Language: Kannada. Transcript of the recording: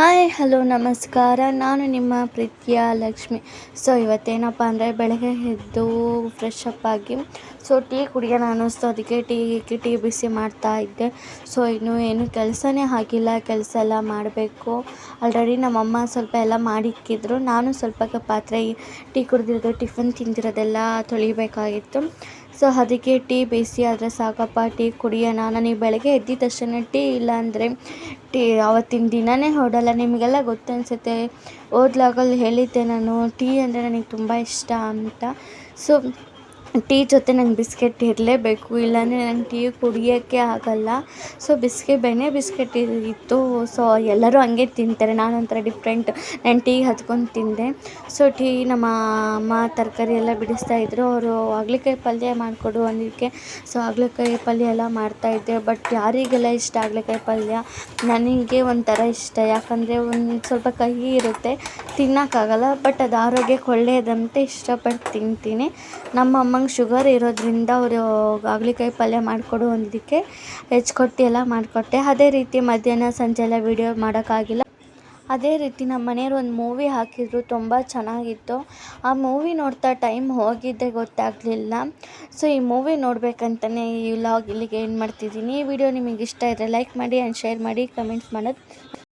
ಹಾಯ್ ಹಲೋ ನಮಸ್ಕಾರ. ನಾನು ನಿಮ್ಮ ಪ್ರೀತಿಯ ಲಕ್ಷ್ಮಿ. ಸೊ ಇವತ್ತೇನಪ್ಪ ಅಂದರೆ ಬೆಳಗ್ಗೆ ಎದ್ದು ಫ್ರೆಶ್ ಅಪ್ ಆಗಿ ಟೀ ಕುಡಿಯೋಣ ಅನ್ನಿಸ್ತು. ಅದಕ್ಕೆ ಟೀ ಬಿಸಿ ಮಾಡ್ತಾ ಇದ್ದೆ. ಇನ್ನೂ ಏನು ಕೆಲಸನೇ ಆಗಿಲ್ಲ, ಕೆಲಸ ಎಲ್ಲ ಮಾಡಬೇಕು. ಆಲ್ರೆಡಿ ನಮ್ಮಮ್ಮ ಸ್ವಲ್ಪ ಎಲ್ಲ ಮಾಡಿಕ್ಕಿದ್ರು. ನಾನು ಸ್ವಲ್ಪ ಪಾತ್ರೆ ಟೀ ಕುಡಿದಿರೋದು, ಟಿಫನ್ ತಿಂದಿರೋದೆಲ್ಲ ತೊಳಿಬೇಕಾಗಿತ್ತು. ಅದಕ್ಕೆ ಟೀ ಬಿಸಿ ಆದರೆ ಸಾಕಪ್ಪ, ಟೀ ಕುಡಿಯೋಣ. ನನಗೆ ಬೆಳಗ್ಗೆ ಎದ್ದಿದ ತಕ್ಷಣ ಟೀ ಇಲ್ಲ ಅಂದರೆ ಆವತ್ತಿನ ದಿನವೇ ಹೊರಡಲ್ಲ. ನಿಮಗೆಲ್ಲ ಗೊತ್ತನ್ಸುತ್ತೆ, ಓದ್ಲಾಗಲ್ಲಿ ಹೇಳಿದ್ದೆ ನಾನು, ಟೀ ಅಂದರೆ ನನಗೆ ತುಂಬ ಇಷ್ಟ ಅಂತ. ಟೀ ಜೊತೆ ನಂಗೆ ಬಿಸ್ಕೆಟ್ ಇರಲೇಬೇಕು, ಇಲ್ಲಾಂದರೆ ನಂಗೆ ಟೀ ಕುಡಿಯೋಕ್ಕೆ ಆಗಲ್ಲ. ಬೆಣ್ಣೆ ಬಿಸ್ಕೆಟ್ ಇತ್ತು. ಎಲ್ಲರೂ ಹಂಗೆ ತಿಂತಾರೆ, ನಾನೊಂಥರ ಡಿಫ್ರೆಂಟ್. ನಾನು ಟೀ ಹಚ್ಕೊಂಡು ತಿಂದೆ. ಟೀ ನಮ್ಮ ಅಮ್ಮ ತರಕಾರಿ ಎಲ್ಲ ಬಿಡಿಸ್ತಾಯಿದ್ರು. ಅವರು ಹಾಗಲಕಾಯಿ ಪಲ್ಯ ಮಾಡಿಕೊಡು ಅಂದಿದ್ದಕ್ಕೆ ಹಾಗಲಕಾಯಿ ಪಲ್ಯ ಎಲ್ಲ ಮಾಡ್ತಾಯಿದ್ದೆ. ಬಟ್ ಯಾರಿಗೆಲ್ಲ ಇಷ್ಟ ಹಾಗಲಕಾಯಿ ಪಲ್ಯ? ನನಗೆ ಒಂಥರ ಇಷ್ಟ, ಯಾಕಂದರೆ ಒಂದು ಸ್ವಲ್ಪ ಕಹಿ ಇರುತ್ತೆ, ತಿನ್ನೋಕ್ಕಾಗಲ್ಲ. ಬಟ್ ಅದು ಆರೋಗ್ಯಕ್ಕೆ ಒಳ್ಳೆಯದಂತ ಇಷ್ಟಪಟ್ಟು ತಿಂತೀನಿ. ನಮ್ಮ ಅಮ್ಮಂಗೆ ಶುಗರ್ ಇರೋದ್ರಿಂದ ಅವರು ಹಾಗಲಕಾಯಿ ಪಲ್ಯ ಮಾಡಿಕೊಡು ಅಂದಿದ್ದಕ್ಕೆ ಹೆಚ್ಕೊಟ್ಟು ಎಲ್ಲ ಮಾಡಿಕೊಟ್ಟೆ. ಅದೇ ರೀತಿ ಮಧ್ಯಾಹ್ನ ಸಂಜೆ ಎಲ್ಲ ವೀಡಿಯೋ ಮಾಡೋಕ್ಕಾಗಿಲ್ಲ. ಅದೇ ರೀತಿ ನಮ್ಮ ಮನೆಯವರು ಒಂದು ಮೂವಿ ಹಾಕಿದ್ರು, ತುಂಬ ಚೆನ್ನಾಗಿತ್ತು. ಆ ಮೂವಿ ನೋಡ್ತಾ ಟೈಮ್ ಹೋಗಿದ್ದೆ ಗೊತ್ತಾಗಲಿಲ್ಲ. ಈ ಮೂವಿ ನೋಡಬೇಕಂತಲೇ ಈ ವ್ಲಾಗ್ ಇಲ್ಲಿಗೆ ಏನು ಮಾಡ್ತಿದ್ದೀನಿ. ಈ ವಿಡಿಯೋ ನಿಮಗೆ ಇಷ್ಟ ಇದ್ದರೆ ಲೈಕ್ ಮಾಡಿ ಆ್ಯಂಡ್ ಶೇರ್ ಮಾಡಿ, ಕಮೆಂಟ್ಸ್ ಮಾಡೋದು